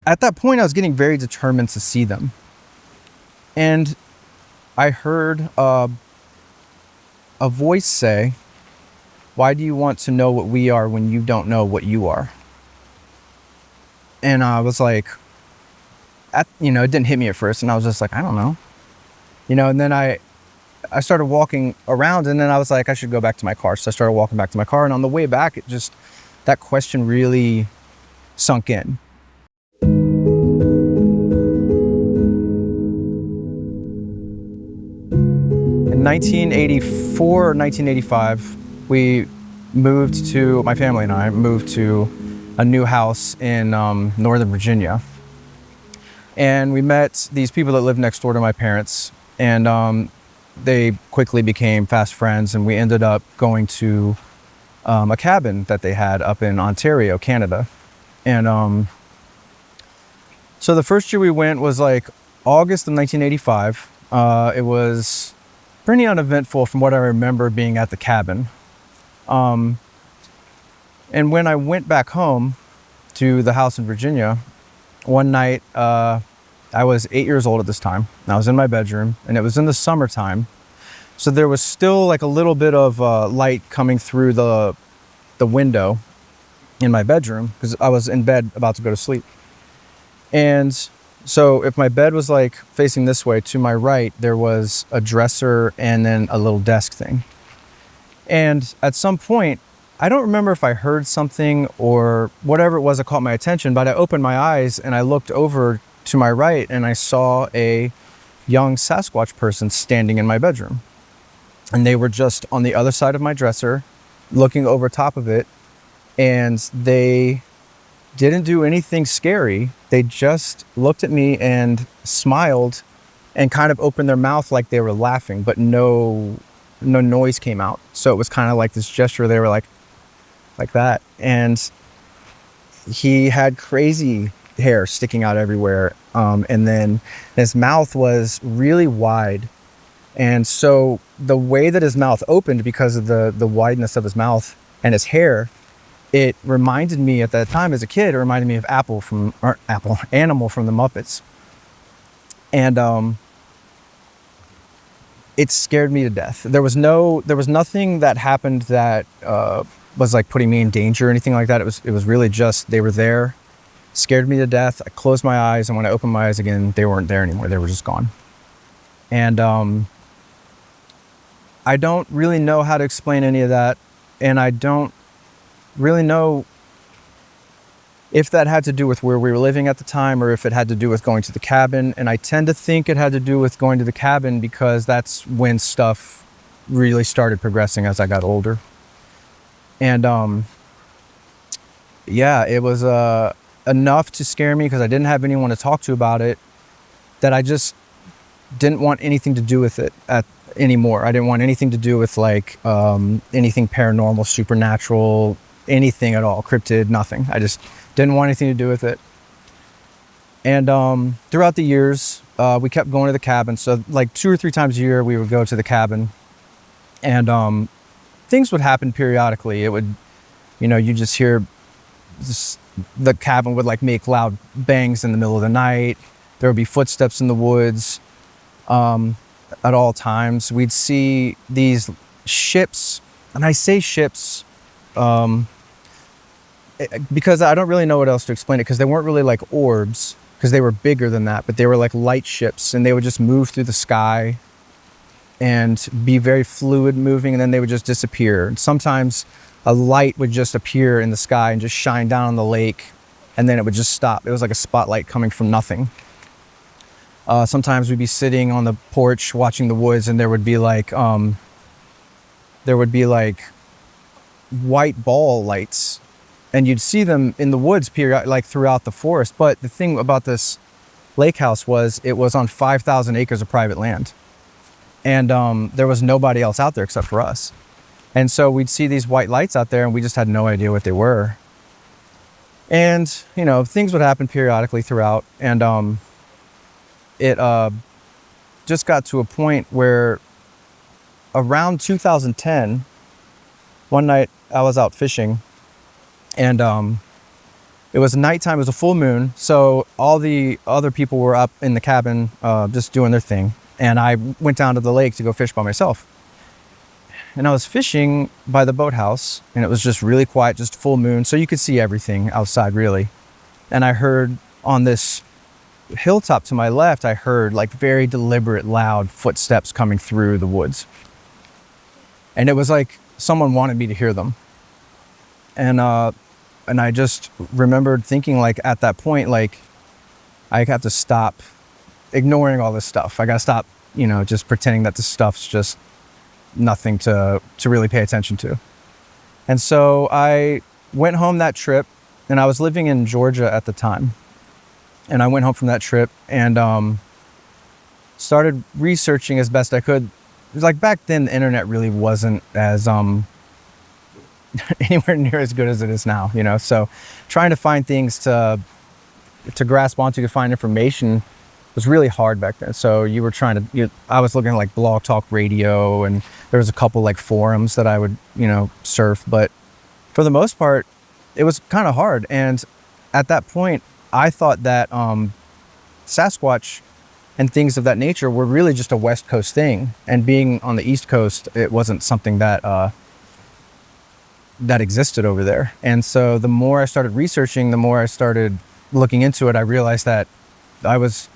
At that point, I was getting very determined to see them. And I heard a voice say, "Why do you want to know what we are when you don't know what you are?" And I was like, it didn't hit me at first. And I was just like, I don't know. And then I started walking around, and then I was like, I should go back to my car. So I started walking back to my car. And on the way back, that question really sunk in. In 1984 or 1985, my family and I moved to a new house in Northern Virginia. And we met these people that lived next door to my parents. And they quickly became fast friends. And we ended up going to a cabin that they had up in Ontario, Canada. And so the first year we went was like August of 1985. It was pretty uneventful from what I remember being at the cabin. And when I went back home to the house in Virginia, one night, I was 8 years old at this time, and I was in my bedroom, and it was in the summertime. So there was still like a little bit of light coming through the window in my bedroom because I was in bed about to go to sleep. And so if my bed was like facing this way, to my right, there was a dresser and then a little desk thing. And at some point, I don't remember if I heard something or whatever it was that caught my attention, but I opened my eyes and I looked over to my right and I saw a young Sasquatch person standing in my bedroom. And they were just on the other side of my dresser, looking over top of it. And they didn't do anything scary. They just looked at me and smiled and kind of opened their mouth like they were laughing, but no noise came out. So it was kind of like this gesture. They were like that. And he had crazy hair sticking out everywhere. And then his mouth was really wide. And so the way that his mouth opened, because of the wideness of his mouth and his hair, it reminded me at that time as a kid, it reminded me of Animal from the Muppets. And it scared me to death. There was nothing that happened that was like putting me in danger or anything like that. It was really just, they were there, scared me to death. I closed my eyes, and when I opened my eyes again, they weren't there anymore. They were just gone. And I don't really know how to explain any of that, and I don't really know if that had to do with where we were living at the time or if it had to do with going to the cabin. And I tend to think it had to do with going to the cabin because that's when stuff really started progressing as I got older. And it was enough to scare me because I didn't have anyone to talk to about it, that I just didn't want anything to do with it anymore. I didn't want anything to do with like anything paranormal, supernatural, anything at all, cryptid, nothing. I just didn't want anything to do with it. And throughout the years, we kept going to the cabin. So like 2 or 3 times a year, we would go to the cabin, and things would happen periodically. It would, you just hear the cabin would like make loud bangs in the middle of the night. There would be footsteps in the woods at all times. We'd see these ships, and I say ships because I don't really know what else to explain it, because they weren't really like orbs, because they were bigger than that, but they were like light ships, and they would just move through the sky and be very fluid moving, and then they would just disappear. And sometimes a light would just appear in the sky and just shine down on the lake, and then it would just stop. It was like a spotlight coming from nothing. Sometimes we'd be sitting on the porch watching the woods, and there would be like white ball lights, and you'd see them in the woods like throughout the forest. But the thing about this lake house was it was on 5,000 acres of private land, and there was nobody else out there except for us. And so we'd see these white lights out there, and we just had no idea what they were. And things would happen periodically throughout, and it just got to a point where around 2010, one night I was out fishing, and It was nighttime, it was a full moon. So all the other people were up in the cabin, just doing their thing. And I went down to the lake to go fish by myself. And I was fishing by the boathouse, and it was just really quiet, just full moon. So you could see everything outside, really. And I heard on this hilltop to my left, I heard like very deliberate, loud footsteps coming through the woods. And it was like someone wanted me to hear them. And I just remembered thinking, like, at that point, like, I have to stop ignoring all this stuff. I got to stop, just pretending that this stuff's just nothing to really pay attention to. And so I went home that trip, and I was living in Georgia at the time. And I went home from that trip and started researching as best I could. It was like back then, the internet really wasn't as anywhere near as good as it is now, So trying to find things to grasp onto, to find information was really hard back then. So you were I was looking at like Blog Talk Radio, and there was a couple like forums that I would, surf. But for the most part, it was kind of hard. And at that point, I thought that Sasquatch and things of that nature were really just a West Coast thing. And being on the East Coast, it wasn't something that existed over there. And so the more I started researching, the more I started looking into it, I realized that I was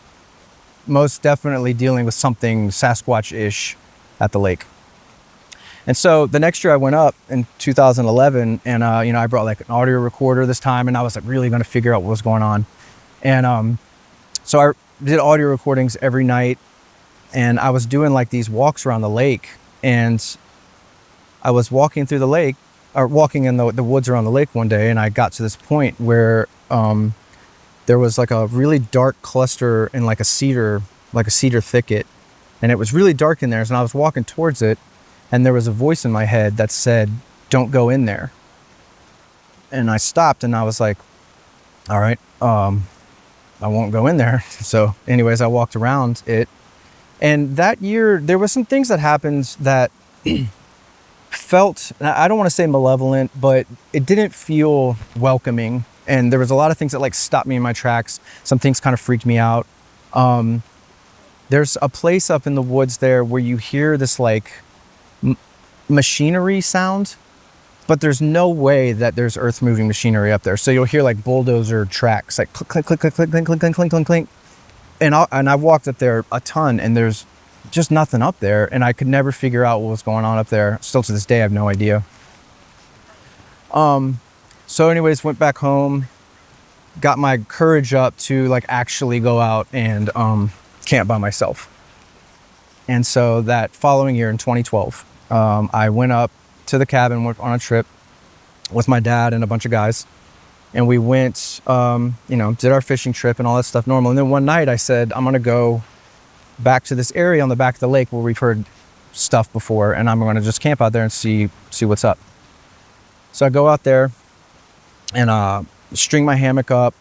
most definitely dealing with something Sasquatch-ish at the lake. And so the next year I went up in 2011, and I brought like an audio recorder this time, and I was like really going to figure out what was going on. And so I did audio recordings every night, and I was doing like these walks around the lake, and I was walking through the lake, or walking in the woods around the lake one day, and I got to this point where there was like a really dark cluster in like a cedar thicket, and it was really dark in there. And I was walking towards it, and there was a voice in my head that said, "Don't go in there." And I stopped, and I was like, all right, I won't go in there. So anyways, I walked around it. And that year, there was some things that happened that felt, I don't want to say malevolent, but it didn't feel welcoming. And there was a lot of things that like stopped me in my tracks. Some things kind of freaked me out. There's a place up in the woods there where you hear this like machinery sound, but there's no way that there's earth moving machinery up there. So you'll hear like bulldozer tracks, like click, click, click, click, click, click, click, click, click, click. And I walked up there a ton, and there's just nothing up there. And I could never figure out what was going on up there. Still to this day, I have no idea. So anyways, went back home, got my courage up to like actually go out and camp by myself. And so that following year in 2012, I went up to the cabin, went on a trip with my dad and a bunch of guys. And we went, did our fishing trip and all that stuff normal. And then one night I said, I'm going to go back to this area on the back of the lake where we've heard stuff before, and I'm going to just camp out there and see what's up. So I go out there and string my hammock up,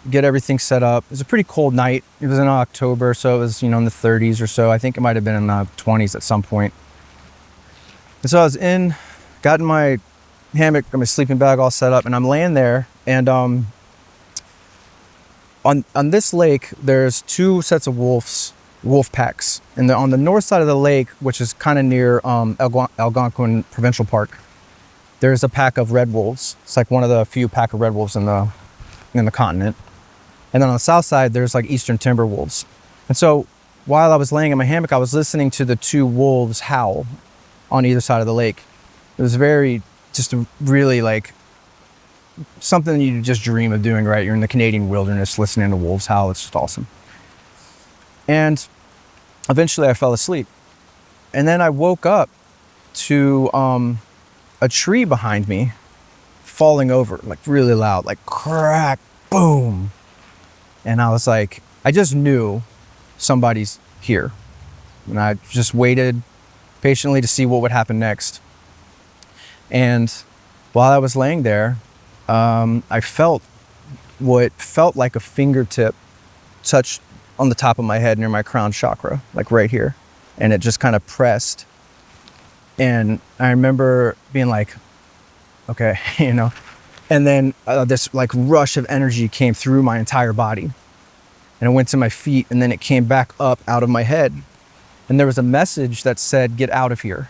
get everything set up. It was a pretty cold night. It was in October, so it was, in the 30s or so. I think it might have been in the 20s at some point. And so I was got in my hammock, got my sleeping bag all set up, and I'm laying there. And on this lake, there's two sets of wolf packs. And on the north side of the lake, which is kind of near Algonquin Provincial Park, there's a pack of red wolves. It's like one of the few pack of red wolves in the continent. And then on the south side, there's like eastern timber wolves. And so while I was laying in my hammock, I was listening to the two wolves howl on either side of the lake. It was just really like something you just dream of doing, right? You're in the Canadian wilderness listening to wolves howl. It's just awesome. And eventually I fell asleep. And then I woke up to a tree behind me falling over, like really loud, like crack, boom. And I was like, I just knew somebody's here. And I just waited patiently to see what would happen next. And while I was laying there, I felt what felt like a fingertip touch on the top of my head near my crown chakra, like right here. And it just kind of pressed. And I remember being like, okay, And then this like rush of energy came through my entire body, and it went to my feet, and then it came back up out of my head. And there was a message that said, "Get out of here."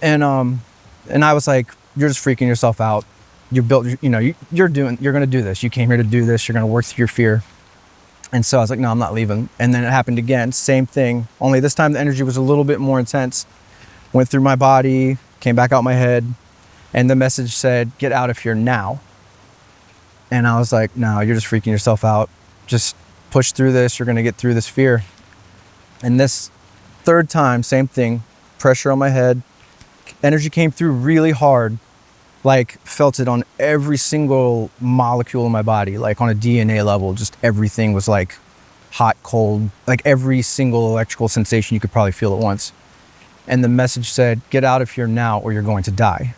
And I was like, "You're just freaking yourself out. You're going to do this. You came here to do this. You're going to work through your fear." And so I was like, "No, I'm not leaving." And then it happened again, same thing. Only this time the energy was a little bit more intense. Went through my body, came back out my head, and the message said, "Get out of here now." And I was like, "No, you're just freaking yourself out. Just push through this. You're going to get through this fear." And this third time, same thing, pressure on my head. Energy came through really hard, like felt it on every single molecule in my body, like on a DNA level. Just everything was like hot, cold, like every single electrical sensation you could probably feel at once. And the message said, "Get out of here now or you're going to die."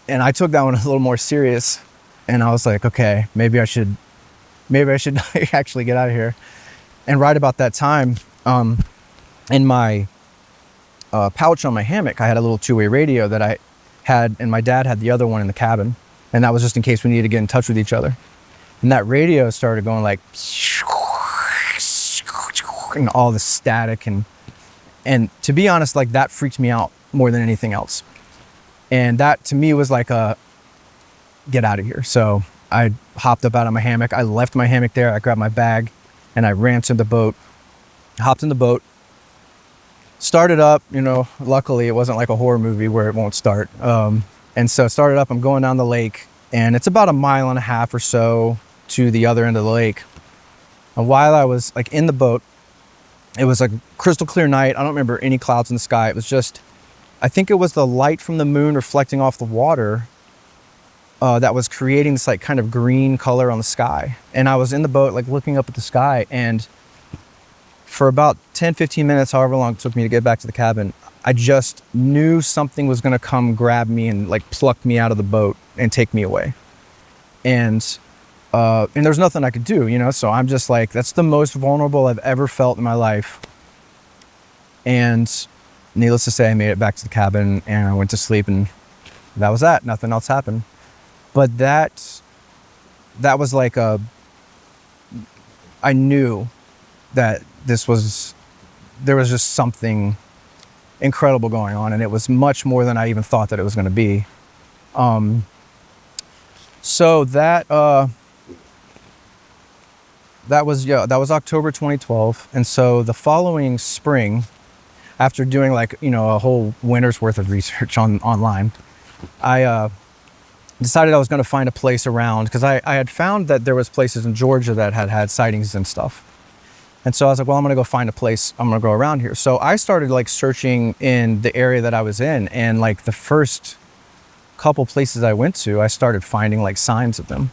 And I took that one a little more serious, and I was like, okay, maybe I should actually get out of here. And right about that time, in my pouch on my hammock, I had a little two-way radio that I had, and my dad had the other one in the cabin, and that was just in case we needed to get in touch with each other. And that radio started going like, and all the static, and to be honest, like that freaked me out more than anything else. And that to me was like a get out of here. So I hopped up out of my hammock. I left my hammock there. I grabbed my bag and I ran to the boat, hopped in the boat, started up. Luckily it wasn't like a horror movie where it won't start. And so started up, I'm going down the lake, and it's about 1.5 miles or so to the other end of the lake. And while I was like in the boat, it was like a crystal clear night. I don't remember any clouds in the sky. It was just, I think it was the light from the moon reflecting off the water that was creating this like kind of green color on the sky. And I was in the boat like looking up at the sky, and for about 10-15 minutes, however long it took me to get back to the cabin, I just knew something was going to come grab me and like pluck me out of the boat and take me away. And there's nothing I could do, so I'm just like, that's the most vulnerable I've ever felt in my life. And needless to say, I made it back to the cabin and I went to sleep, and that was that. Nothing else happened. But that was like I knew that there was just something incredible going on, and it was much more than I even thought that it was going to be. So that was October 2012. And so the following spring, after doing like, a whole winter's worth of research online, I decided I was going to find a place around, because I had found that there was places in Georgia that had sightings and stuff. And so I was like, well, I'm going to go find a place. I'm going to go around here. So I started like searching in the area that I was in, and like the first couple places I went to, I started finding like signs of them.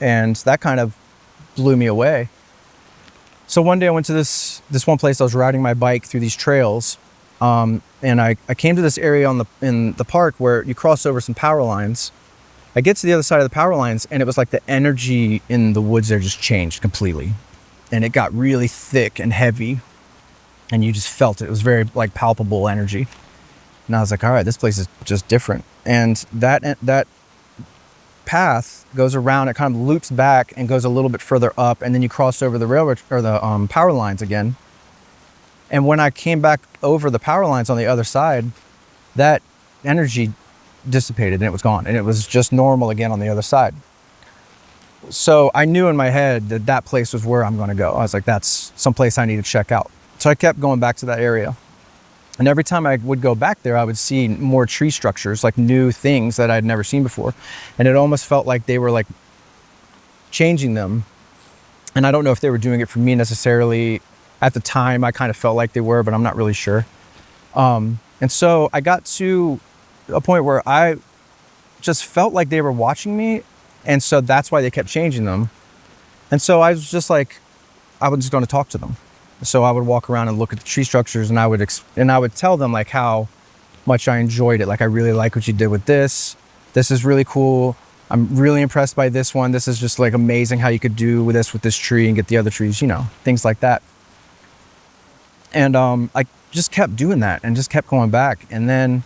And that kind of blew me away. So one day I went to this one place. I was riding my bike through these trails, and I came to this area in the park where you cross over some power lines. I get to the other side of the power lines, and it was like the energy in the woods there just changed completely, and it got really thick and heavy, and you just felt it. It was very like palpable energy. And I was like, all right, this place is just different. And that path goes around, it kind of loops back and goes a little bit further up, and then you cross over the railroad or the power lines again. And when I came back over the power lines on the other side, that energy dissipated and it was gone, and it was just normal again on the other side. So I knew in my head that place was where I'm going to go. I was like, that's someplace I need to check out. So I kept going back to that area. And every time I would go back there, I would see more tree structures, like new things that I'd never seen before. And it almost felt like they were like changing them. And I don't know if they were doing it for me necessarily. At the time, I kind of felt like they were, but I'm not really sure. And so I got to a point where I just felt like they were watching me. And so that's why they kept changing them. And so I was just like, I was just going to talk to them. So I would walk around and look at the tree structures, and I would tell them like how much I enjoyed it. Like, I really like what you did with this. This is really cool. I'm really impressed by this one. This is just like amazing how you could do this with this tree and get the other trees, things like that. And I just kept doing that and just kept going back. And then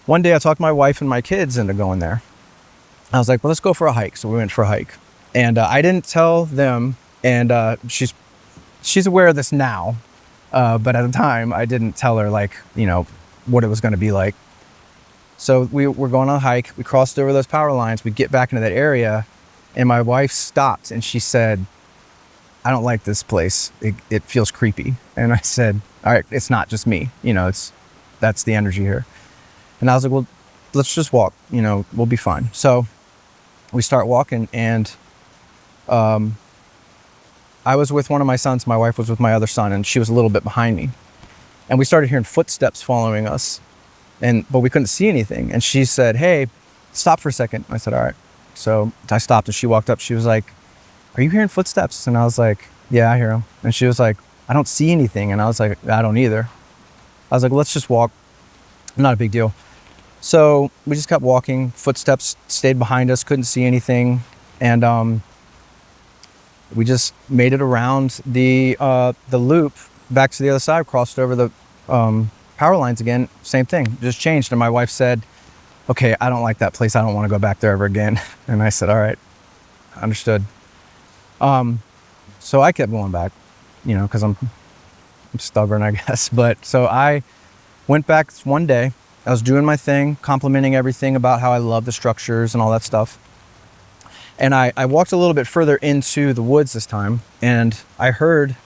One day I talked my wife and my kids into going there. I was like, well, let's go for a hike. So we went for a hike. And I didn't tell them, and she's aware of this now, but at the time I didn't tell her, like, you know, what it was going to be like. So we were going on a hike. We crossed over those power lines. We get back into that area, and my wife stopped and she said, I don't like this place. It feels creepy. And I said, all right, it's not just me. You know, that's the energy here. And I was like, well, let's just walk. You know, we'll be fine. So we start walking, and I was with one of my sons. My wife was with my other son, and she was a little bit behind me. And we started hearing footsteps following us, but we couldn't see anything. And she said, hey, stop for a second. I said, all right. So I stopped, and she walked up. She was like, are you hearing footsteps? And I was like, yeah, I hear them. And she was like, I don't see anything. And I was like, I don't either. I was like, let's just walk. Not a big deal. So we just kept walking. Footsteps stayed behind us, couldn't see anything. And we just made it around the loop back to the other side, crossed over the power lines again. Same thing, just changed. And my wife said, okay, I don't like that place. I don't want to go back there ever again. And I said, all right, understood. So I kept going back, you know, because I'm stubborn, I guess. But so I went back one day. I was doing my thing, complimenting everything about how I love the structures and all that stuff. And I walked a little bit further into the woods this time, and I heard,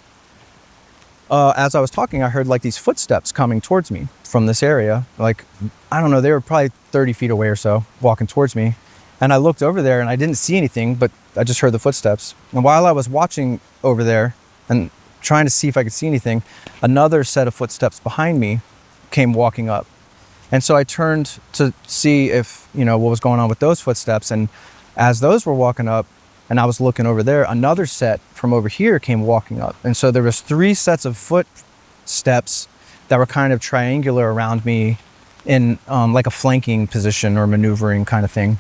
as I was talking, I heard like these footsteps coming towards me from this area. Like, I don't know, they were probably 30 feet away or so, walking towards me. And I looked over there and I didn't see anything, but I just heard the footsteps. And while I was watching over there and trying to see if I could see anything, another set of footsteps behind me came walking up. And so I turned to see if, you know, what was going on with those footsteps. And as those were walking up and I was looking over there, another set from over here came walking up. And so there was 3 sets of footsteps that were kind of triangular around me in like a flanking position or maneuvering kind of thing.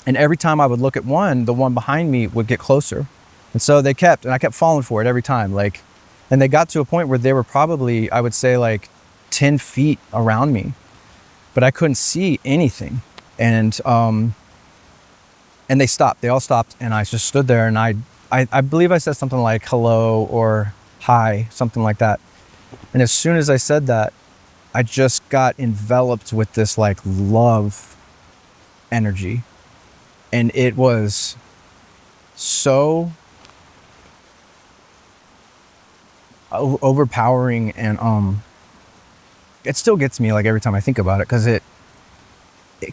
And every time I would look at one, the one behind me would get closer. And so I kept falling for it every time. Like, and they got to a point where they were probably, I would say, like 10 feet around me, but I couldn't see anything. And they stopped. They all stopped, and I just stood there, and I believe I said something like hello or hi, something like that. And as soon as I said that, I just got enveloped with this like love energy. And it was so overpowering, and it still gets me like every time I think about it, because it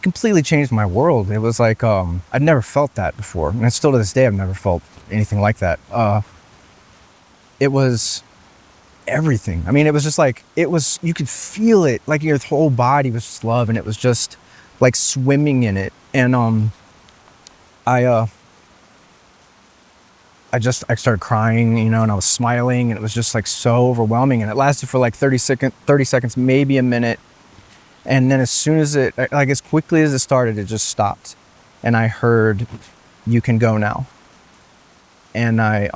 completely changed my world. It was like I'd never felt that before, and still to this day I've never felt anything like that. It was everything. I mean, it was just like, it was, you could feel it, like your whole body was just love, and it was just like swimming in it. And I started crying, you know, and I was smiling, and it was just like so overwhelming, and it lasted for like 30 seconds, maybe a minute. And then as soon as it, like as quickly as it started, it just stopped. And I heard, you can go now. And I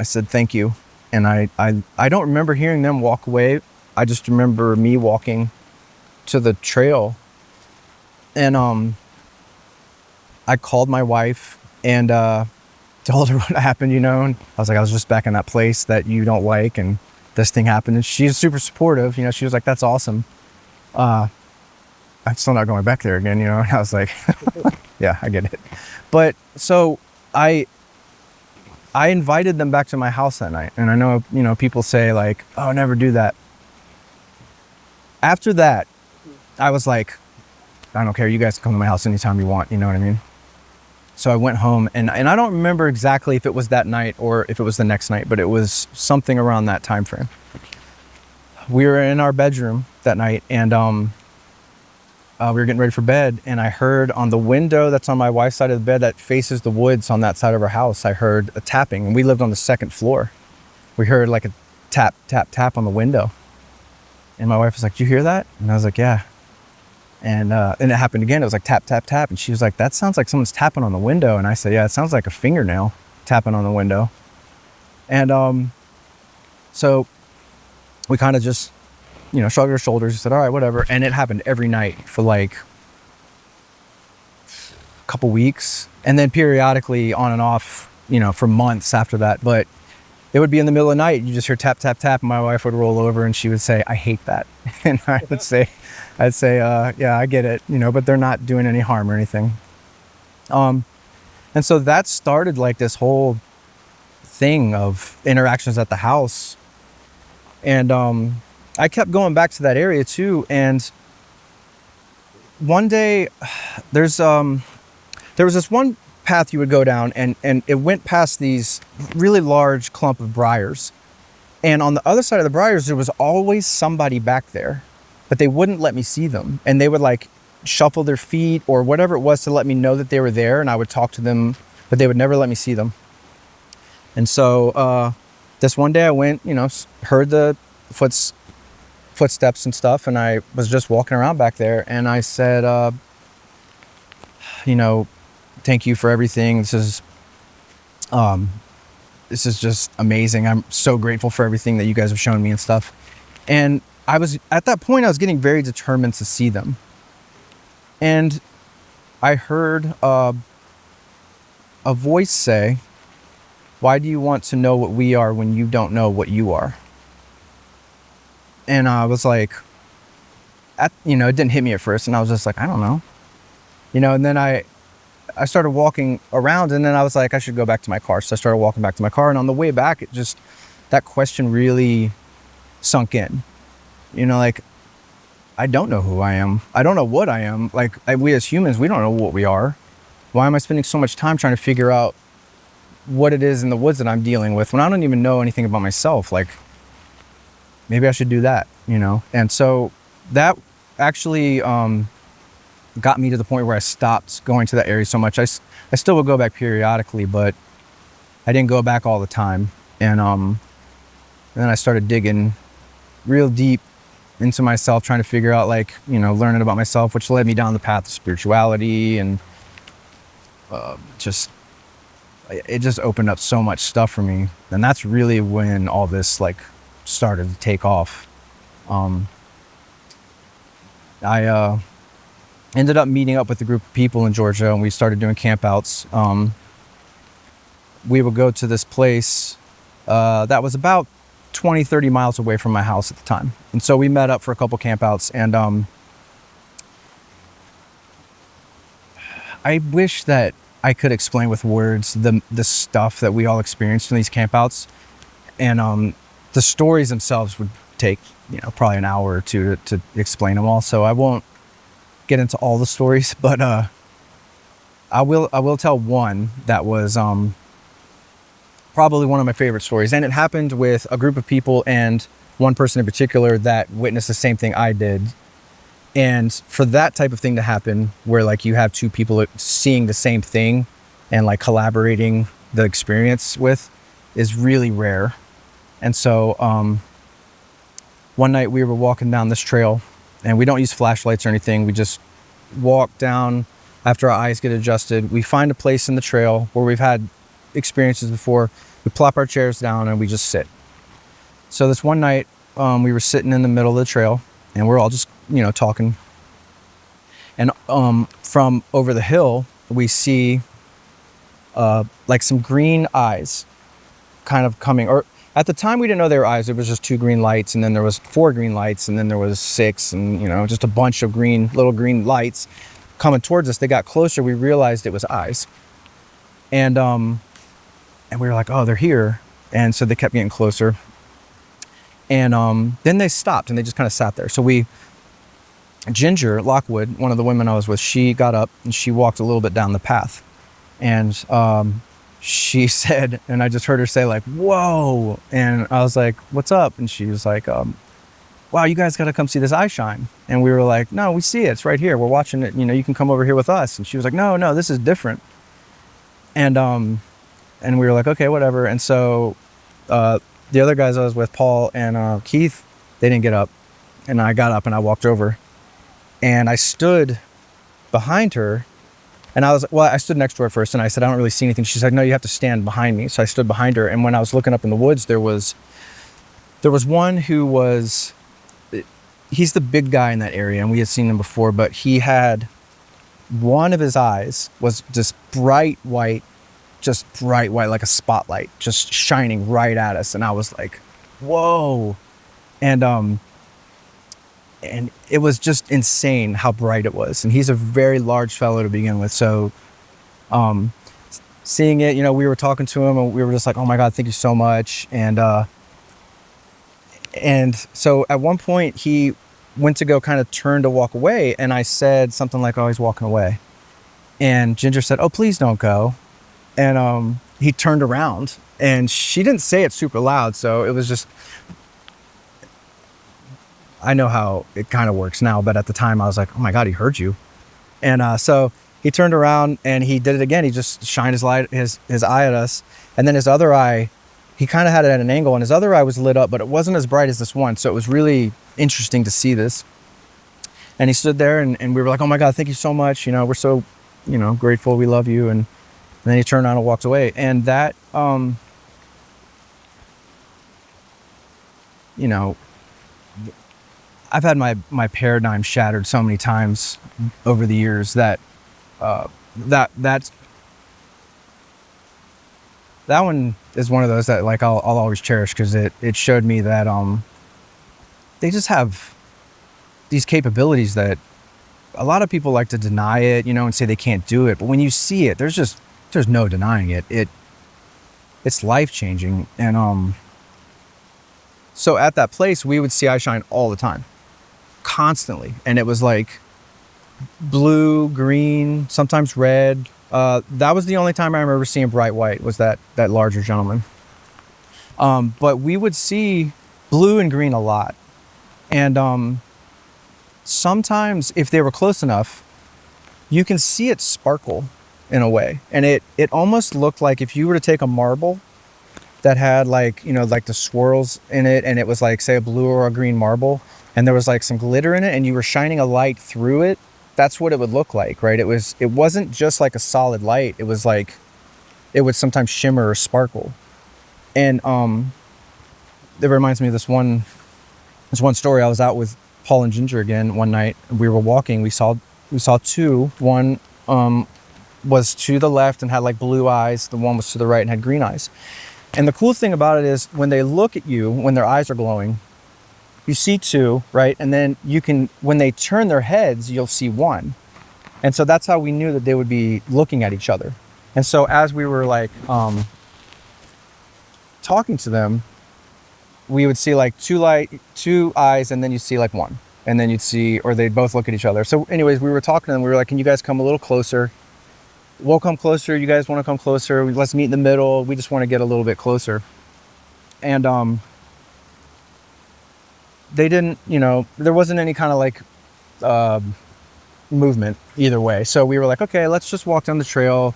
said, thank you. And I don't remember hearing them walk away. I just remember me walking to the trail. And I called my wife and told her what happened, you know. And I was like, I was just back in that place that you don't like, and this thing happened. And she's super supportive, you know. She was like, that's awesome. I'm still not going back there again, you know. And I was like, yeah, I get it. But so I invited them back to my house that night. And I know, you know, people say like, oh, never do that. After that, I was like, I don't care. You guys can come to my house anytime you want. You know what I mean? So I went home, and I don't remember exactly if it was that night or if it was the next night, but it was something around that time frame. We were in our bedroom that night, and we were getting ready for bed, and I heard on the window that's on my wife's side of the bed that faces the woods on that side of our house, I heard a tapping, and we lived on the 2nd floor. We heard like a tap, tap, tap on the window. And my wife was like, "Did you hear that?" And I was like, "Yeah." And it happened again. It was like tap, tap, tap. And she was like, "That sounds like someone's tapping on the window." And I said, "Yeah, it sounds like a fingernail tapping on the window." And so we kind of just shrugged her shoulders and said, all right, whatever. And it happened every night for like a couple weeks, and then periodically on and off, for months after that. But it would be in the middle of the night, you just hear tap, tap, tap, and my wife would roll over and she would say, I hate that. And I'd say, yeah, I get it, but they're not doing any harm or anything. And so that started like this whole thing of interactions at the house. And I kept going back to that area too. And one day there was this one path you would go down, and it went past these really large clump of briars. And on the other side of the briars, there was always somebody back there, but they wouldn't let me see them. And they would like shuffle their feet or whatever it was to let me know that they were there. And I would talk to them, but they would never let me see them. And so this one day I went, heard the footsteps and stuff. And I was just walking around back there, and I said, thank you for everything. This is just amazing. I'm so grateful for everything that you guys have shown me and stuff. And at that point, I was getting very determined to see them. And I heard a voice say, why do you want to know what we are when you don't know what you are? And I was like, it didn't hit me at first. And I was just like, I don't know. And then I started walking around, and then I was like, I should go back to my car. So I started walking back to my car, and on the way back, that question really sunk in. Like, I don't know who I am. I don't know what I am. Like, we as humans, we don't know what we are. Why am I spending so much time trying to figure out what it is in the woods that I'm dealing with when I don't even know anything about myself? Like, maybe I should do that, And so that actually got me to the point where I stopped going to that area so much. I still would go back periodically, but I didn't go back all the time. And then I started digging real deep into myself, trying to figure out, like, learning about myself, which led me down the path of spirituality. And it just opened up so much stuff for me. And that's really when all this like started to take off. I ended up meeting up with a group of people in Georgia, and we started doing campouts. We would go to this place that was about 20, 30 miles away from my house at the time. And so we met up for a couple campouts, and I wish that I could explain with words the stuff that we all experienced in these campouts. And the stories themselves would take, probably an hour or two to explain them all. So I won't get into all the stories, but I will tell one that was probably one of my favorite stories. And it happened with a group of people, and one person in particular that witnessed the same thing I did. And for that type of thing to happen, where like you have two people seeing the same thing and like collaborating the experience with, is really rare. And so one night we were walking down this trail, and we don't use flashlights or anything. We just walk down after our eyes get adjusted. We find a place in the trail where we've had experiences before. We plop our chairs down and we just sit. So this one night we were sitting in the middle of the trail, and we're all just, talking. And from over the hill, we see like some green eyes kind of coming, or at the time we didn't know they were eyes. It was just 2 green lights, and then there was 4 green lights, and then there was 6, and just a bunch of little green lights coming towards us. They got closer. We realized it was eyes, and we were like, oh, they're here. And so they kept getting closer, and then they stopped, and they just kind of sat there. So Ginger Lockwood, one of the women I was with, she got up and she walked a little bit down the path, and she said, and I just heard her say like, whoa. And I was like, what's up? And she was like, wow, you guys got to come see this eye shine. And we were like, no, we see it. It's right here. We're watching it. You can come over here with us. And she was like, no, this is different. And we were like, okay, whatever. And so the other guys I was with, Paul and Keith, they didn't get up. And I got up and I walked over, and I stood behind her. And I stood next to her first, and I said, I don't really see anything. She said, no, you have to stand behind me. So I stood behind her. And when I was looking up in the woods, there was one who was he's the big guy in that area, and we had seen him before, but he had one of his eyes was just bright white, like a spotlight, just shining right at us. And I was like, whoa. And it was just insane how bright it was. And he's a very large fellow to begin with. So seeing it, we were talking to him and we were just like, oh my God, thank you so much. And so at one point he went to go kind of turn to walk away, and I said something like, oh, he's walking away. And Ginger said, oh, please don't go. And he turned around, and she didn't say it super loud, so it was just, I know how it kind of works now, but at the time I was like, oh my God, he heard you. And so he turned around and he did it again. He just shined his eye at us, and then his other eye, he kind of had it at an angle, and his other eye was lit up, but it wasn't as bright as this one. So it was really interesting to see this. And he stood there, and we were like, oh my God, thank you so much. We're so, grateful. We love you. And then he turned around and walked away. And that, I've had my paradigm shattered so many times over the years that that one is one of those that like I'll always cherish, because it showed me that they just have these capabilities that a lot of people like to deny it, and say they can't do it. But when you see it, there's no denying it. It's life changing. And so at that place we would see eye shine all the time, constantly, and it was like blue, green, sometimes red. That was the only time I remember seeing bright white, was that larger gentleman. But we would see blue and green a lot. And sometimes if they were close enough, you can see it sparkle in a way. And it almost looked like if you were to take a marble that had like the swirls in it, and it was like, say, a blue or a green marble, and there was like some glitter in it, and you were shining a light through it, that's what it would look like, right? It wasn't just like a solid light. It was like, it would sometimes shimmer or sparkle. And it reminds me of this one story. I was out with Paul and Ginger again one night. We were walking. We saw two. One was to the left and had like blue eyes. The one was to the right and had green eyes. And the cool thing about it is when they look at you, when their eyes are glowing, you see two, right? And then when they turn their heads, you'll see one. And so that's how we knew that they would be looking at each other. And so as we were like talking to them, we would see like two eyes, and then you see like one, and then you'd see, or they'd both look at each other. So anyways, we were talking to them. We were like, can you guys come a little closer? We'll come closer. You guys want to come closer? Let's meet in the middle. We just want to get a little bit closer. And they didn't, there wasn't any kind of like movement either way. So we were like, okay, let's just walk down the trail.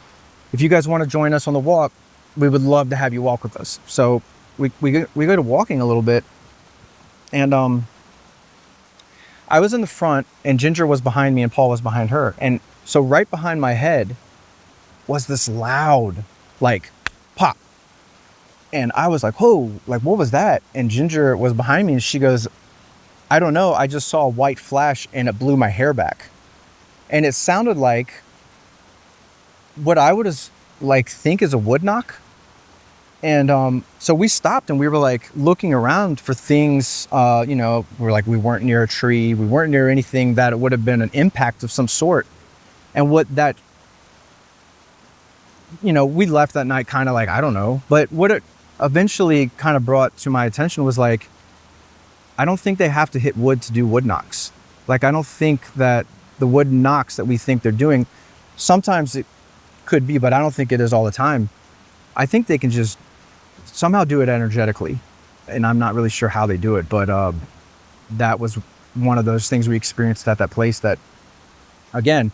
If you guys want to join us on the walk, we would love to have you walk with us. So we go to walking a little bit, and I was in the front, and Ginger was behind me, and Paul was behind her. And so right behind my head was this loud, like, pop. And I was like, whoa, like, what was that? And Ginger was behind me, and she goes, I don't know, I just saw a white flash and it blew my hair back. And it sounded like what I would like think is a wood knock. And so we stopped, and we were like looking around for things, we're like, we weren't near a tree, we weren't near anything that it would have been an impact of some sort. And what that, we left that night kind of like, I don't know, but what it eventually kind of brought to my attention was like, I don't think they have to hit wood to do wood knocks. Like, I don't think that the wood knocks that we think they're doing, sometimes it could be, but I don't think it is all the time. I think they can just somehow do it energetically, and I'm not really sure how they do it, but that was one of those things we experienced at that place that, again,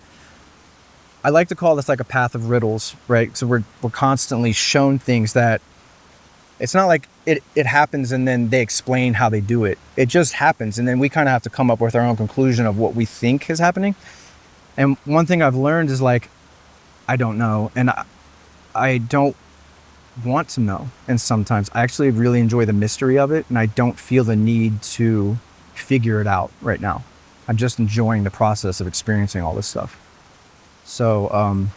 I like to call this like a path of riddles, right? So we're constantly shown things that it's not like it happens and then they explain how they do it. It just happens, and then we kind of have to come up with our own conclusion of what we think is happening. And one thing I've learned is like, I don't know, and I don't want to know. And sometimes I actually really enjoy the mystery of it, and I don't feel the need to figure it out right now. I'm just enjoying the process of experiencing all this stuff. So,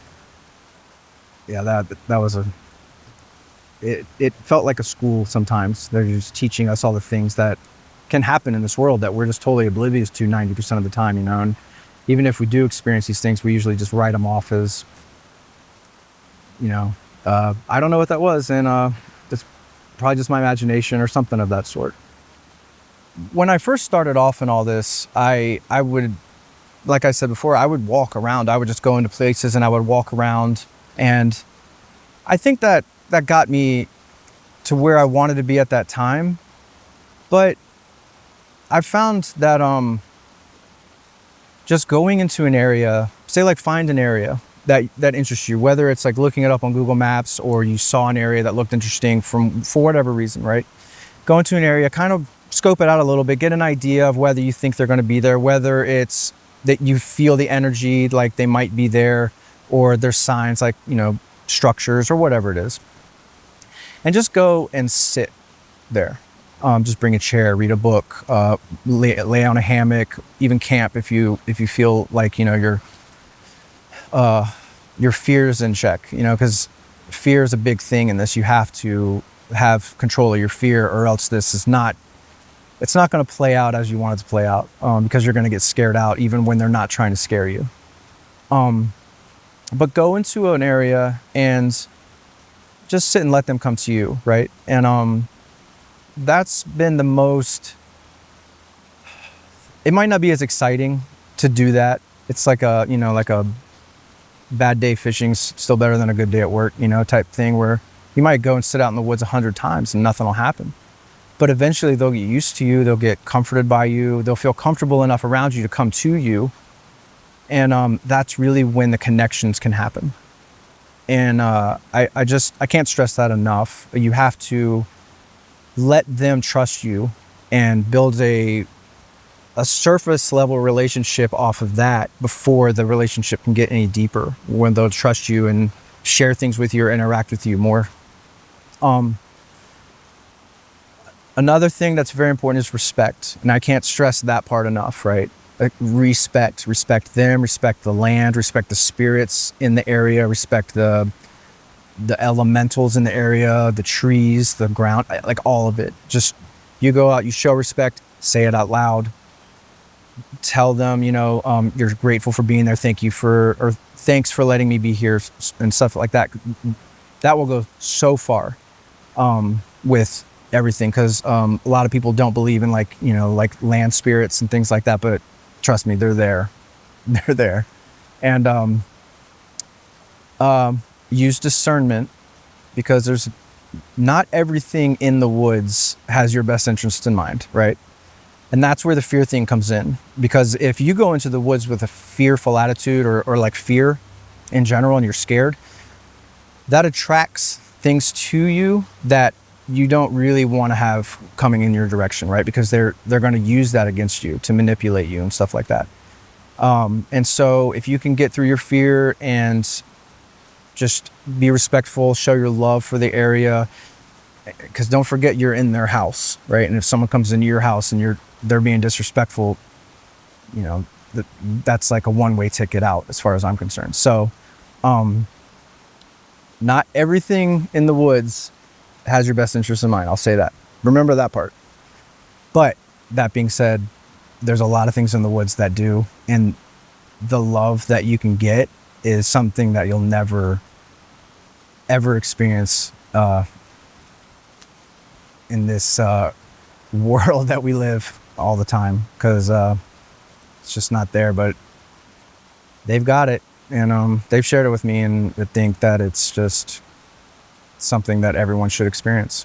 yeah, that was it felt like a school sometimes. They're just teaching us all the things that can happen in this world that we're just totally oblivious to 90% of the time, you know. And even if we do experience these things, we usually just write them off as, you know, I don't know what that was, and it's probably just my imagination or something of that sort. When I first started off in all this, I would, like I said before, I would walk around. I would just go into places and I would walk around, and I think that got me to where I wanted to be at that time. But I found that just going into an area, say like find an area that interests you, whether it's like looking it up on Google Maps or you saw an area that looked interesting for whatever reason, right? Go into an area, kind of scope it out a little bit, get an idea of whether you think they're going to be there, whether it's that you feel the energy like they might be there, or there's signs like, you know, structures or whatever it is. And just go and sit there. Just bring a chair, read a book, lay on a hammock, even camp if you feel like, you know, your fear's in check, you know, because fear is a big thing in this. You have to have control of your fear, or else it's not going to play out as you want it to play out, because you're going to get scared out even when they're not trying to scare you. But go into an area and just sit and let them come to you, right? And that's been the most, it might not be as exciting to do that. It's like a, you know, like a bad day fishing's still better than a good day at work, you know, type thing, where you might go and sit out in the woods 100 times and nothing will happen. But eventually they'll get used to you, they'll get comforted by you, they'll feel comfortable enough around you to come to you. And that's really when the connections can happen. And I can't stress that enough. You have to let them trust you and build a surface level relationship off of that before the relationship can get any deeper, when they'll trust you and share things with you or interact with you more. Another thing that's very important is respect. And I can't stress that part enough, right? Like respect them, respect the land, respect the spirits in the area, respect the elementals in the area, the trees, the ground, like all of it. Just, you go out, you show respect, say it out loud, tell them, you know, you're grateful for being there, thanks for letting me be here, and stuff like that. That will go so far with everything, because a lot of people don't believe in, like, you know, like land spirits and things like that, but trust me, they're there. They're there. And use discernment, because there's not everything in the woods has your best interest in mind, right? And that's where the fear thing comes in, because if you go into the woods with a fearful attitude, or like fear in general, and you're scared, that attracts things to you that you don't really want to have coming in your direction, right? Because they're going to use that against you to manipulate you and stuff like that. And so if you can get through your fear and just be respectful, show your love for the area, because don't forget, you're in their house, right? And if someone comes into your house and they're being disrespectful, you know, that's like a one-way ticket out as far as I'm concerned. So not everything in the woods has your best interest in mind. I'll say that. Remember that part. But that being said, there's a lot of things in the woods that do, and the love that you can get is something that you'll never ever experience in this world that we live all the time, because it's just not there. But they've got it, and they've shared it with me, and I think that it's just something that everyone should experience.